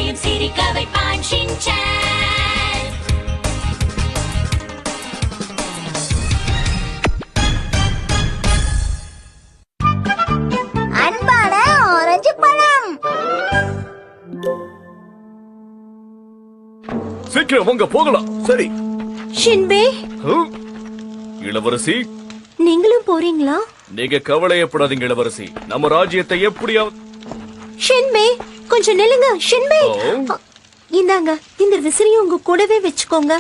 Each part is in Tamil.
எல்லோரையும் சிரிக்க வைப்பான் ஷின்சான். அன்பான ஆரஞ்சு பழம். சீக்கிரம் வாங்க போகலாம். சரி ஷின்பே, இளவரசி, நீங்களும் போறீங்களா? நீங்க கவலையப்படாதீங்க இளவரசி. நம்ம ராஜ்யத்தை எப்படியாவது. ஷின்பே, கொஞ்சம் நில்லுங்க. ஷின்பே, இந்தாங்க, இந்த விசிறியை உங்க கூடவே வச்சுக்கோங்க.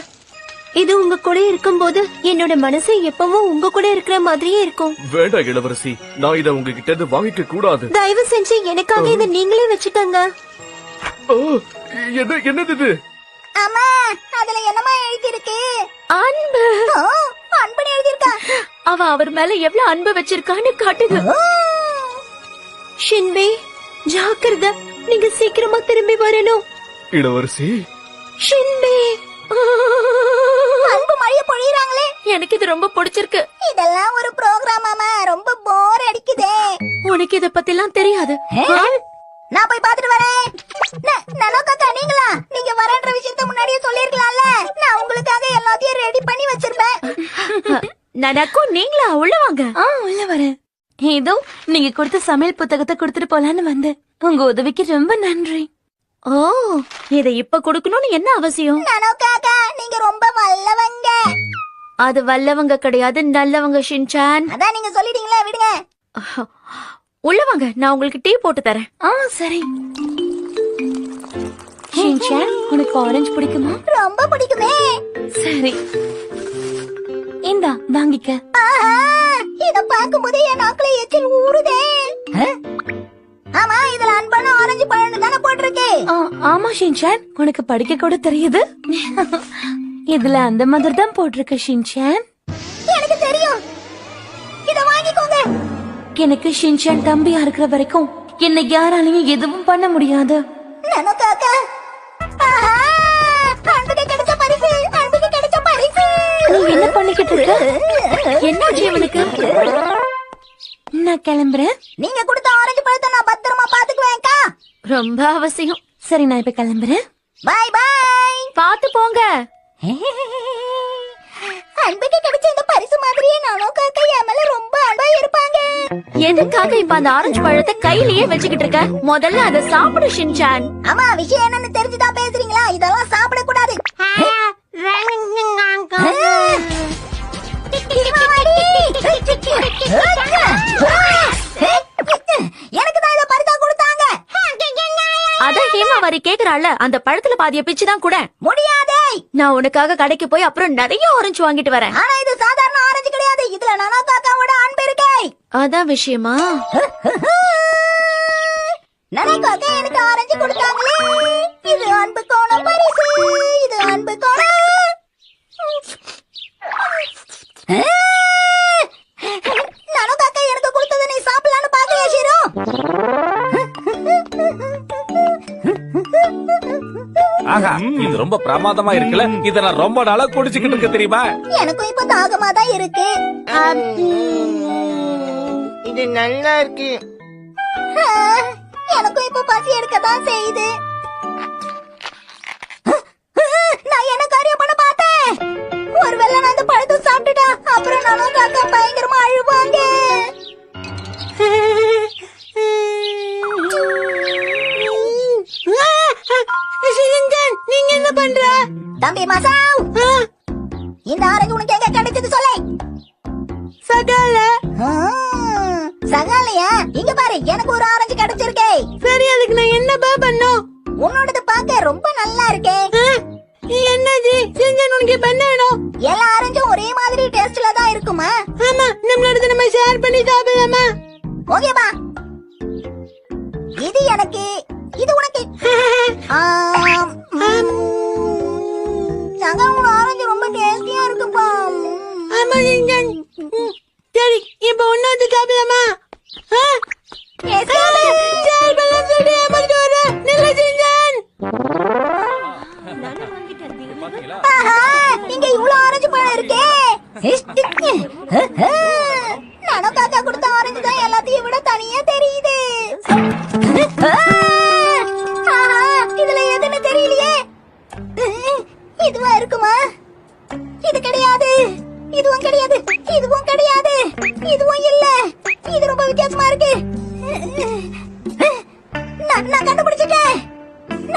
இது உங்க கூட இருக்கும்போது என்னோட மனசு எப்பவும் உங்க கூட இருக்கிற மாதிரியே இருக்கும். வேண்டாம் இளவரசி, நான் இதை உங்ககிட்ட இருந்து வாங்கிக்க கூடாது. தயவு செஞ்சு எனக்காக இதை நீங்களே வச்சுக்கோங்க. என்னது இது? அம்மா, அதுல என்னமா எழுதி இருக்கு? அன்பு. அன்பு எழுதி இருக்கா? அவ அவர் மேல எவ்வளவு அன்பு வச்சிருக்கான்னு காட்டுது. ஷின்பே, ஜாக்கிரதை, நீங்க சீக்கிரமா திரும்பி வரணும். இளவரசி, ஷின்பே, அன்பு மழைய பொழியறாங்களே. எனக்கு இது ரொம்ப பிடிச்சிருக்கு. இதெல்லாம் ஒரு ப்ரோகிராமாமா? ரொம்ப போர் அடிக்குதே. உனக்கு இத பத்திலாம் தெரியாது. நான் போய் பாத்துட்டு வரேன். நனோகாக்கா, நீங்களா? நீங்க வரேன்ற விஷயத்த முன்னாடியே சொல்லிருக்கலாம்ல. நான் உங்களுக்காக எல்லாத்தையும் ரெடி பண்ணி வச்சிருப்பேன். நனக்கும் நீங்களா? உள்ள வாங்க. உள்ள வரேன். ஏதோ நீங்க கொடுத்த சமையல் புத்தகத்தை கொடுத்துட்டு போலான்னு வந்தேன். உங்க உதவிக்கு ரொம்ப நன்றி. ஓ, இத இப்ப கொடுக்கணும்னு என்ன அவசியம்? நனோகாக்கா, நீங்க ரொம்ப வல்லவங்க. அது வல்லவங்க கிடையாது, நல்லவங்க ஷின்சான். அதான் நீங்க சொல்லிட்டீங்களே, விடுங்க. உள்ள வாங்க, நான் உங்களுக்கு டீ போட்டு தரேன். சரி. ஷின்சான், உனக்கு ஆரஞ்சு பிடிக்குமா? ரொம்ப பிடிக்குமே. சரி, இந்தா வாங்கிக்க. இத பாக்கும்போது என் நாக்குல எச்சில் ஊறுதே. ஆமா, இதுல அன்பான ஆரஞ்சு பழம் தானே போட்டிருக்கு. ஆமா ஷின்சான், உனக்கு படிக்க கூட தெரியுது. இதுல அந்த மாதிரி தான் போட்டிருக்கு ஷின்சான். எனக்கு தெரியும். இத வாங்கிக்கோங்க. எனக்கு ஷின்சான் தம்பியா இருக்கிற வரைக்கும் என்னை யாராலையும் எதுவும் பண்ண முடியாது. நனோகாக்கா, அன்புக்கு கிடைச்ச பரிசு, அன்புக்கு கிடைச்ச பரிசு. நீ என்ன பண்ணிக்கிட்டு இருக்க? என்னாச்சு இவனுக்கு? நான் கிளம்புறேன். நீங்க கொடுத்த ஆரஞ்சு பழத்தை நான் பத்திரமா பாத்துக்குவேன்க்கா. ரொம்ப அவசியம். சரி, நான் இப்ப கிளம்புறேன். Bye bye. பாத்து போங்க. அன்புக்கு கிடைச்ச இந்த பரிசு மாதிரியே நனோகாக்கா என் மேல ரொம்ப அன்பா இருப்பாங்க. எதுக்காக இப்ப அந்த ஆரஞ்சு பழத்தை கையிலேயே வச்சுக்கிட்டு இருக்க? முதல்ல அதை சாப்பிடு ஷின்சான். ஆமா, விஷயம் என்னன்னு தெரிஞ்சுதான் பேசுறீங்களா? இதெல்லாம் சாப்பிட கூடாது. எனக்கு தான் இத பரிசா கொடுத்தாங்க. அதான் ஹேமாவாரி கேக்குறாள், அந்த பழத்துல பாதிய பிச்சுதான் கூட. முடியாதே. நான் உனக்காக கடைக்கு போய் அப்புறம் நிறைய ஆரஞ்சு வாங்கிட்டு வரேன். ஆனா இது சாதாரண ஆரஞ்சு கிடையாது. இதுல நனோகாக்காவோட அன்பு இருக்கே. அதான் விஷயமா? நனோகாக்கா எனக்கு ஆரஞ்சு கொடுத்தாங்களே. இது அன்புக்கான பரிசு. இது அன்புக்கான. நனோகாக்கா எனக்கு கொடுத்ததை நீ சாப்பிடலான்னு பாக்கலையா ஷீரோ? ஆஹா, இது ரொம்ப பிரமாதமா இருக்குல்ல. இத நான் ரொம்ப நாளா குடிச்சுக்கிட்டு இருக்க தெரியுமா? எனக்கும் இப்ப தாகமா தான் இருக்கு. இது நல்லா இருக்கு. எனக்கும் இப்ப பசி எடுக்கதான் செய்யுது. நான் என்ன காரியம் பண்ண பார்த்தேன்? ஒருவேளை நான் இந்த பழத்தை சாப்பிட்டுட்டா அப்புறம் நானும் காக்கா பயங்கரமா அழுவாங்க. நீங்க என்ன பண்ற? தம்பி மாசாவ், இந்த ஆரஞ்சு உனக்கு எங்க கிடைச்சது சொல்லே. சகால. சகாலையா? இங்க பாரு, எனக்கு ஒரு ஆரஞ்சு கிடைச்சிருக்கே. சரி, அதுக்கு நான் என்னப்பா பண்ணும்? உன்னோடது பாக்க ரொம்ப நல்லா இருக்கே. என்னது செஞ்சன் உனக்கு பண்ணணும்? எல்லா ஆரஞ்சும் ஒரே மாதிரி டேஸ்ட்ல தான் இருக்குமா? ஆமா, நம்மளோட நம்ம ஷேர் பண்ணி சாப்பிடலாமா? ஓகேப்பா. இது எனக்கு, இது உனக்கு. சகாவோட ஆரஞ்சு ரொம்ப டேஸ்டியா இருக்குப்பா. ஆமா செஞ்சன். சரி, இப்ப ஒன்னாவது சாப்பிடலாமா? இங்க இவ்வளவு ஆரஞ்சு பழம் இருக்கே. நானும் காக்கா கொடுத்த ஆரஞ்சு தான் எல்லாத்தையும் விட தனியா தெரியுது. இதுல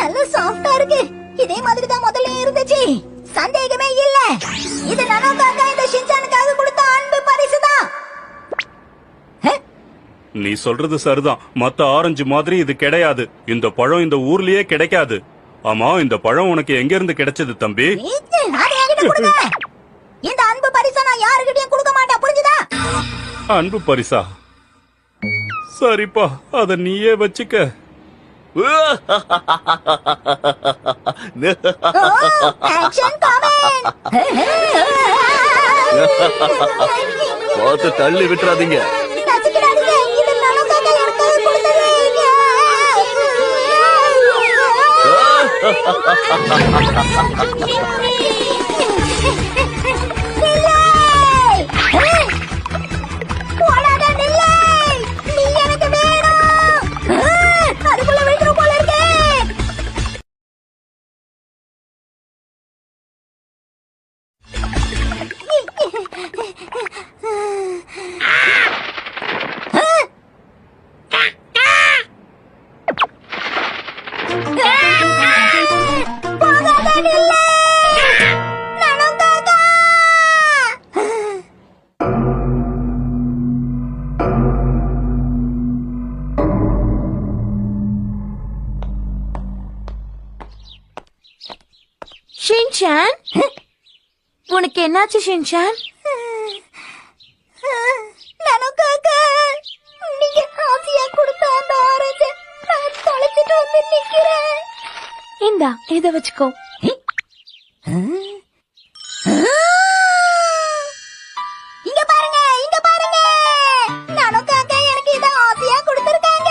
நல்ல சாஃப்டா இருக்கு. இதே மாதிரி தான் முதல்ல இருந்துச்சு. சந்தேகமே இல்ல. இது நனோகாக்கா இந்த ஷின்சானுக்காக கொடுத்த அன்பு பரிசுதான். நீ சொல்றது சரிதான். மத்த ஆரஞ்சு மாதிரி இது கிடையாது. இந்த பழம் இந்த ஊர்லயே கிடைக்காது. ஆமா, இந்த பழம் உனக்கு எங்க இருந்து கிடைச்சது தம்பி? அதை என்கிட்ட கொடுங்க. இந்த அன்பு பரிசை நான் யாருக்கிட்டயும் கொடுக்க மாட்டேன், புரிஞ்சுதா? அன்பு பரிசா? சரிப்பா, அத நீயே வச்சுக்க. Action comment. பார்த்து தள்ளி விட்டுறாதீங்க. நசிக்கிறாதீங்க. இது நனோகாக்கா எனக்காக கொடுத்தது. ஷின்சான், உனக்கு என்னாச்சு ஷின்சான்? நனோகாக்கா, நீங்க ஆசையா கொடுத்த அந்த ஆரஞ்சு நான் தொலைச்சிட்டு வந்து நிக்கிறேன். இந்தா, இத வச்சுக்கோ. இங்க பாருங்க, இங்க பாருங்க. நனோகாக்கா எனக்கு இத ஆசையா கொடுத்திருக்காங்க.